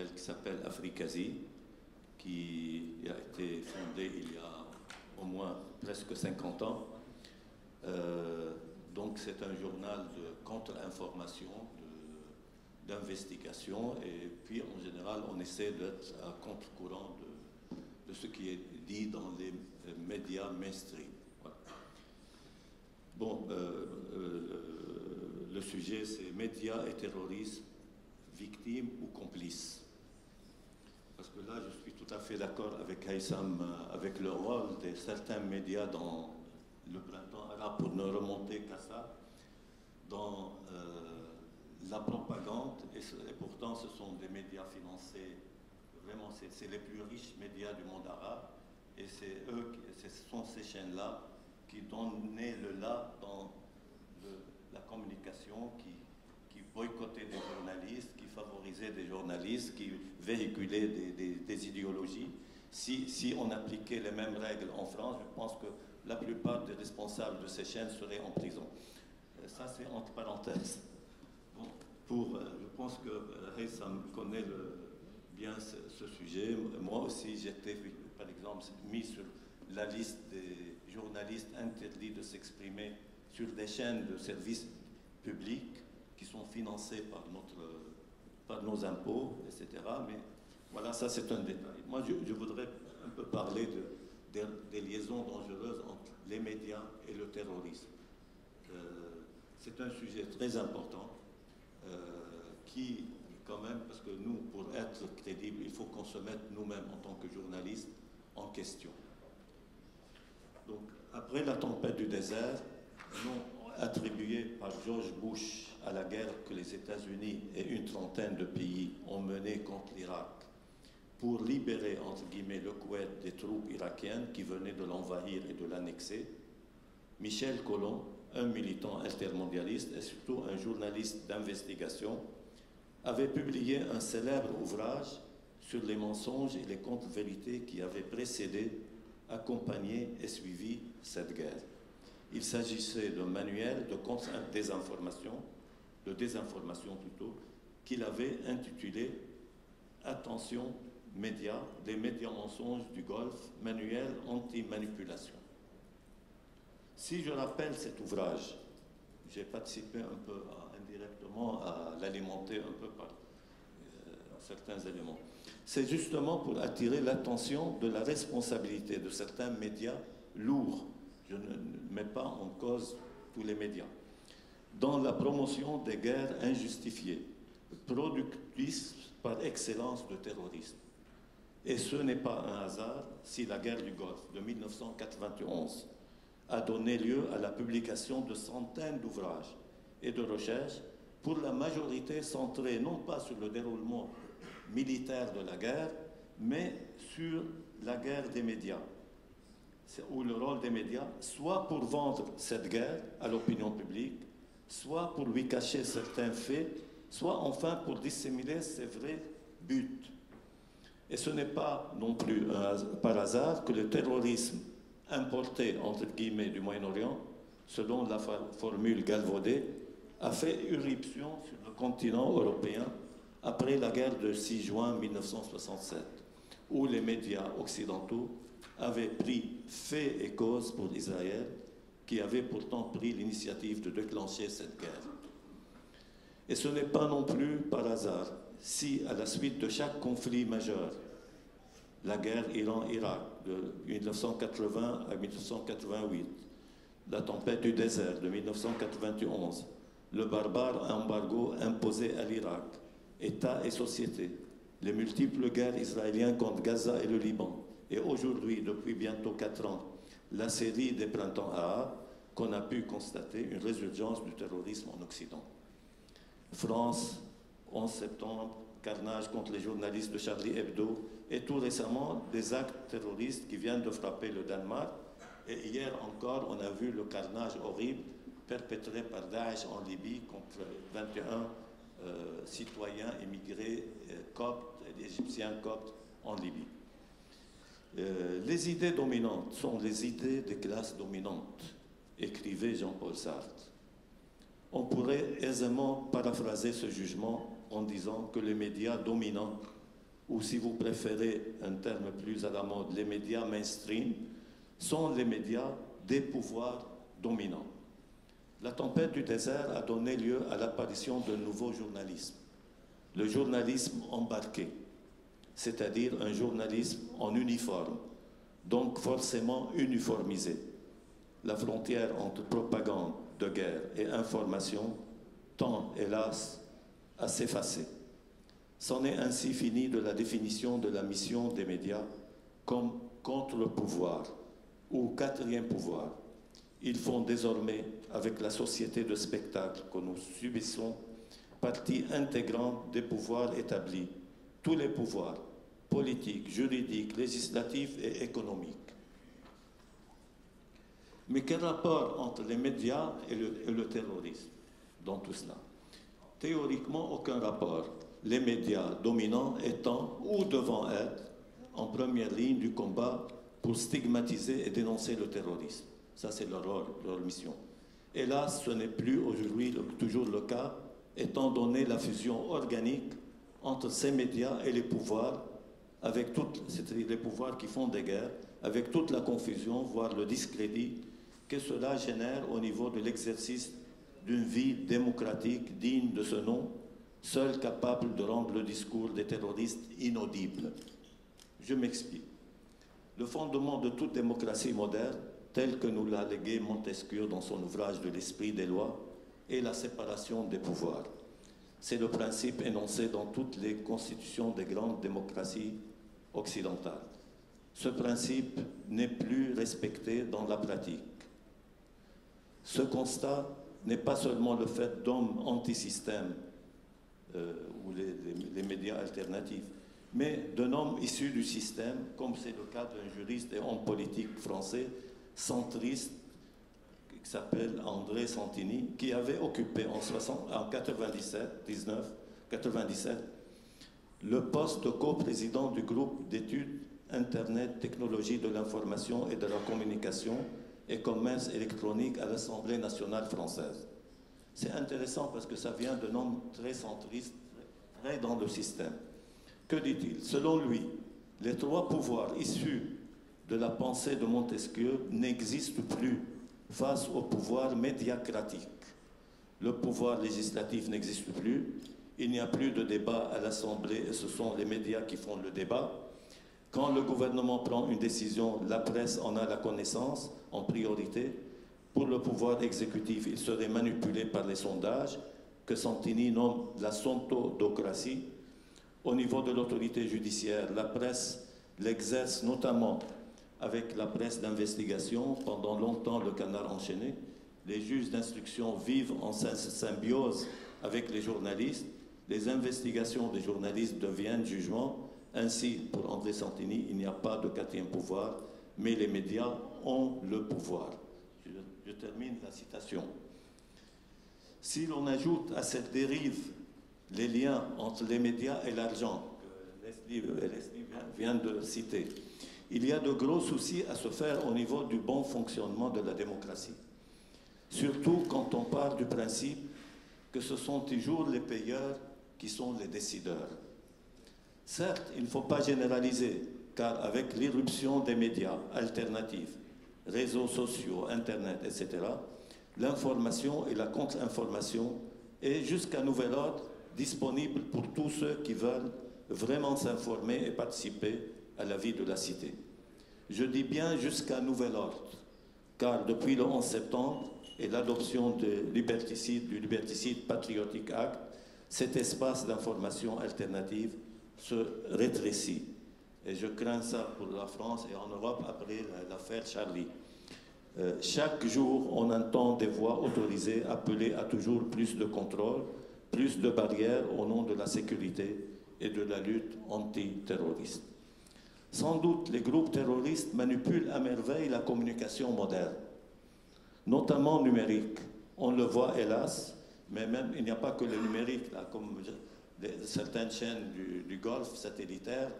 manuel qui s'appelle Africasie, qui a été fondé il y a au moins presque 50 ans. Donc c'est un journal de contre-information, d'investigation, et puis en général on essaie d'être à contre-courant de ce qui est dit dans les médias mainstream. Voilà. Bon, le sujet c'est médias et terrorisme, victimes ou complices. Parce que là, je suis tout à fait d'accord avec Haytham, avec le rôle de certains médias dans le printemps arabe, pour ne remonter qu'à ça, dans la propagande, et pourtant ce sont des médias financés, vraiment c'est les plus riches médias du monde arabe, et c'est eux, ce sont ces chaînes-là qui donnaient le là dans la communication, qui boycottaient des journalistes, qui favorisaient des journalistes, qui véhiculaient des idéologies. Si on appliquait les mêmes règles en France, je pense que la plupart des responsables de ces chaînes seraient en prison. Ça, c'est entre parenthèses. Bon, je pense que Haytham connaît bien ce sujet. Moi aussi, j'étais, par exemple, mis sur la liste des journalistes interdits de s'exprimer sur des chaînes de services publics qui sont financées par nos impôts, etc. Mais voilà, ça c'est un détail. Moi, je voudrais un peu parler des liaisons dangereuses entre les médias et le terrorisme. C'est un sujet très important qui, quand même, parce que nous, pour être crédibles, il faut qu'on se mette nous-mêmes en tant que journalistes en question. Donc, après la tempête du désert, nom attribué par George Bush à la guerre que les États-Unis et une trentaine de pays ont menée contre l'Irak pour libérer, entre guillemets, le Koweït des troupes irakiennes qui venaient de l'envahir et de l'annexer, Michel Colomb, un militant altermondialiste et surtout un journaliste d'investigation, avait publié un célèbre ouvrage sur les mensonges et les contre-vérités qui avaient précédé, accompagné et suivi cette guerre. Il s'agissait d'un manuel de contre-désinformation, de désinformation plutôt, qu'il avait intitulé « Attention, médias, des médias mensonges du Golfe, manuel anti-manipulation ». Si je rappelle cet ouvrage, j'ai participé un peu indirectement à l'alimenter un peu par certains éléments. C'est justement pour attirer l'attention de la responsabilité de certains médias lourds. Je ne mets pas en cause tous les médias. Dans la promotion des guerres injustifiées, productrices par excellence de terrorisme. Et ce n'est pas un hasard si la guerre du Golfe de 1991 a donné lieu à la publication de centaines d'ouvrages et de recherches, pour la majorité centrés non pas sur le déroulement militaire de la guerre, mais sur la guerre des médias, ou le rôle des médias, soit pour vendre cette guerre à l'opinion publique, soit pour lui cacher certains faits, soit enfin pour dissimuler ses vrais buts. Et ce n'est pas non plus par hasard que le terrorisme importé, entre guillemets, du Moyen-Orient, selon la formule galvaudée, a fait irruption sur le continent européen après la guerre de 6 juin 1967, où les médias occidentaux avaient pris fait et cause pour Israël, qui avait pourtant pris l'initiative de déclencher cette guerre. Et ce n'est pas non plus par hasard si, à la suite de chaque conflit majeur, la guerre Iran-Irak de 1980 à 1988, la tempête du désert de 1991, le barbare embargo imposé à l'Irak, État et société, les multiples guerres israéliennes contre Gaza et le Liban, et aujourd'hui, depuis bientôt 4 ans, la série des printemps arabes, qu'on a pu constater une résurgence du terrorisme en Occident. France, 11 septembre, carnage contre les journalistes de Charlie Hebdo, et tout récemment, des actes terroristes qui viennent de frapper le Danemark. Et hier encore, on a vu le carnage horrible perpétré par Daesh en Libye contre 21 citoyens immigrés coptes, égyptiens coptes en Libye. Les idées dominantes sont les idées des classes dominantes, écrivait Jean-Paul Sartre. On pourrait aisément paraphraser ce jugement en disant que les médias dominants ou si vous préférez un terme plus à la mode, les médias mainstream, sont les médias des pouvoirs dominants. La tempête du désert a donné lieu à l'apparition d'un nouveau journalisme, le journalisme embarqué, c'est-à-dire un journalisme en uniforme, donc forcément uniformisé. La frontière entre propagande de guerre et information tend, hélas, à s'effacer. C'en est ainsi fini de la définition de la mission des médias comme contre-pouvoir ou quatrième pouvoir. Ils font désormais, avec la société de spectacle que nous subissons, partie intégrante des pouvoirs établis, tous les pouvoirs, politiques, juridiques, législatifs et économiques. Mais quel rapport entre les médias et le terrorisme dans tout cela? Théoriquement, aucun rapport. Les médias dominants étant ou devant être en première ligne du combat pour stigmatiser et dénoncer le terrorisme. Ça, c'est leur rôle, leur mission. Hélas, ce n'est plus aujourd'hui toujours le cas, étant donné la fusion organique entre ces médias et les pouvoirs, avec c'est-à-dire les pouvoirs qui font des guerres, avec toute la confusion, voire le discrédit que cela génère au niveau de l'exercice d'une vie démocratique digne de ce nom, seul capable de rendre le discours des terroristes inaudible. Je m'explique. Le fondement de toute démocratie moderne, tel que nous l'a légué Montesquieu dans son ouvrage de l'esprit des lois, est la séparation des pouvoirs. C'est le principe énoncé dans toutes les constitutions des grandes démocraties occidentales. Ce principe n'est plus respecté dans la pratique. Ce constat n'est pas seulement le fait d'hommes anti-système ou les médias alternatifs, mais d'un homme issu du système, comme c'est le cas d'un juriste et homme politique français, centriste, qui s'appelle André Santini, qui avait occupé en 97, le poste de coprésident du groupe d'études Internet, technologie de l'information et de la communication et commerce électronique à l'Assemblée nationale française. C'est intéressant parce que ça vient d'un homme très centriste, très dans le système. Que dit-il? Selon lui, les trois pouvoirs issus de la pensée de Montesquieu n'existent plus face au pouvoir médiacratique. Le pouvoir législatif n'existe plus, il n'y a plus de débat à l'Assemblée et ce sont les médias qui font le débat. Quand le gouvernement prend une décision, la presse en a la connaissance en priorité. Pour le pouvoir exécutif, il serait manipulé par les sondages que Santini nomme la sontodocratie. Au niveau de l'autorité judiciaire, la presse l'exerce notamment avec la presse d'investigation, pendant longtemps le canard enchaîné. Les juges d'instruction vivent en symbiose avec les journalistes. Les investigations des journalistes deviennent jugements. Ainsi, pour André Santini, il n'y a pas de quatrième pouvoir, mais les médias ont le pouvoir. Je termine la citation. Si l'on ajoute à cette dérive les liens entre les médias et l'argent, que Leslie vient de citer, il y a de gros soucis à se faire au niveau du bon fonctionnement de la démocratie. Surtout quand on part du principe que ce sont toujours les payeurs qui sont les décideurs. Certes, il ne faut pas généraliser, car avec l'irruption des médias alternatifs, réseaux sociaux, Internet, etc., l'information et la contre-information est, jusqu'à nouvel ordre, disponible pour tous ceux qui veulent vraiment s'informer et participer à la vie de la cité. Je dis bien jusqu'à nouvel ordre, car depuis le 11 septembre et l'adoption du Liberticide Patriotic Act, cet espace d'information alternative se rétrécit. Et je crains ça pour la France et en Europe après l'affaire Charlie. Chaque jour, on entend des voix autorisées appeler à toujours plus de contrôle, plus de barrières au nom de la sécurité et de la lutte antiterroriste. Sans doute, les groupes terroristes manipulent à merveille la communication moderne, notamment numérique. On le voit, hélas, mais même il n'y a pas que le numérique, là, comme certaines chaînes du Golfe satellitaire,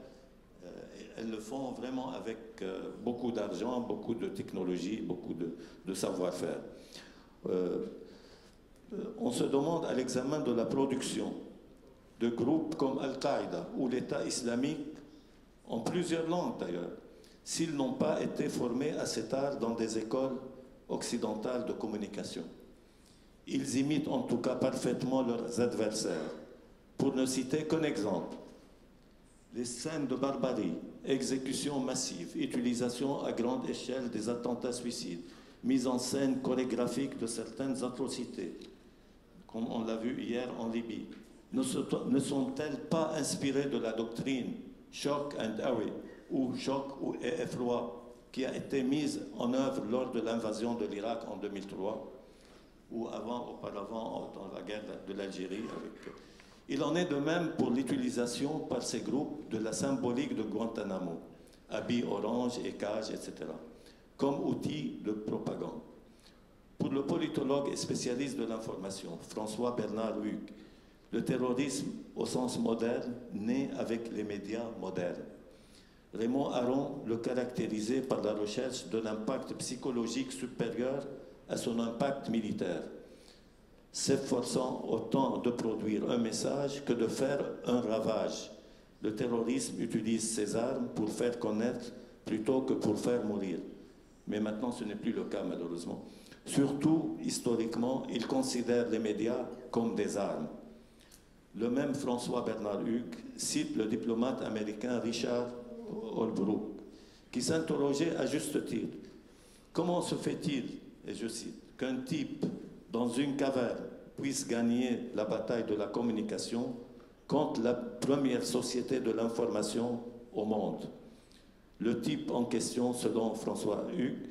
elles le font vraiment avec beaucoup d'argent, beaucoup de technologie, beaucoup de savoir-faire. On se demande à l'examen de la production de groupes comme Al-Qaïda ou l'État islamique, en plusieurs langues d'ailleurs, s'ils n'ont pas été formés assez tard dans des écoles occidentales de communication. Ils imitent en tout cas parfaitement leurs adversaires. Pour ne citer qu'un exemple, les scènes de barbarie, exécutions massives, utilisation à grande échelle des attentats suicides, mise en scène chorégraphique de certaines atrocités, comme on l'a vu hier en Libye, ne sont-elles pas inspirées de la doctrine Shock and Awe, ou Choc et Effroi, qui a été mise en œuvre lors de l'invasion de l'Irak en 2003, ou auparavant dans la guerre de l'Algérie. Il en est de même pour l'utilisation par ces groupes de la symbolique de Guantanamo, habits orange et cages, etc., comme outil de propagande. Pour le politologue et spécialiste de l'information, François Bernard Hugues, le terrorisme au sens moderne naît avec les médias modernes. Raymond Aron le caractérisait par la recherche d'un impact psychologique supérieur à son impact militaire, s'efforçant autant de produire un message que de faire un ravage. Le terrorisme utilise ses armes pour faire connaître plutôt que pour faire mourir. Mais maintenant, ce n'est plus le cas, malheureusement. Surtout, historiquement, il considère les médias comme des armes. Le même François Bernard Hugues cite le diplomate américain Richard Holbrooke, qui s'interrogeait à juste titre. Comment se fait-il, et je cite, qu'un type dans une caverne puisse gagner la bataille de la communication contre la première société de l'information au monde? Le type en question, selon François Hugues,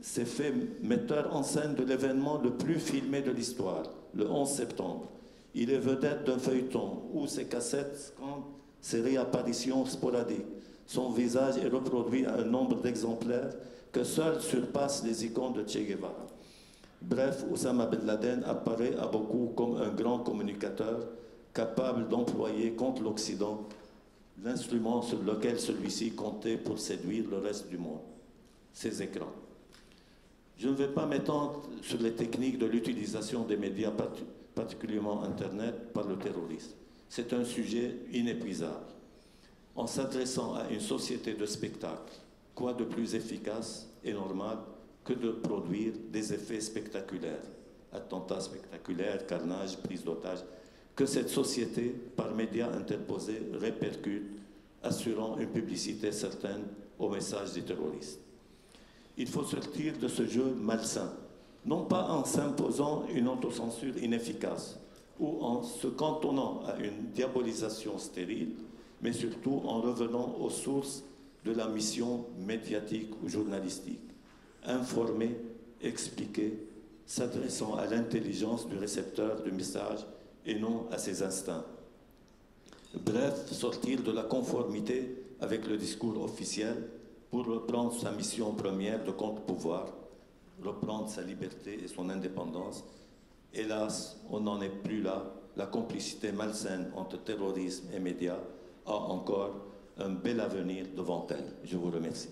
s'est fait metteur en scène de l'événement le plus filmé de l'histoire, le 11 septembre. Il est vedette d'un feuilleton où ses cassettes scandent ses réapparitions sporadiques. Son visage est reproduit à un nombre d'exemplaires que seuls surpassent les icônes de Che Guevara. Bref, Oussama Ben Laden apparaît à beaucoup comme un grand communicateur capable d'employer contre l'Occident l'instrument sur lequel celui-ci comptait pour séduire le reste du monde, ses écrans. Je ne vais pas m'étendre sur les techniques de l'utilisation des médias, particulièrement Internet, par le terrorisme. C'est un sujet inépuisable. En s'adressant à une société de spectacle, quoi de plus efficace et normal que de produire des effets spectaculaires, attentats spectaculaires, carnage, prise d'otages, que cette société, par médias interposés, répercute, assurant une publicité certaine au message des terroristes. Il faut sortir de ce jeu malsain, non pas en s'imposant une autocensure inefficace ou en se cantonnant à une diabolisation stérile, mais surtout en revenant aux sources de la mission médiatique ou journalistique. Informer, expliquer, s'adressant à l'intelligence du récepteur du message et non à ses instincts. Bref, sortir de la conformité avec le discours officiel pour reprendre sa mission première de contre-pouvoir, reprendre sa liberté et son indépendance. Hélas, on n'en est plus là. La complicité malsaine entre terrorisme et médias a encore un bel avenir devant elle. Je vous remercie.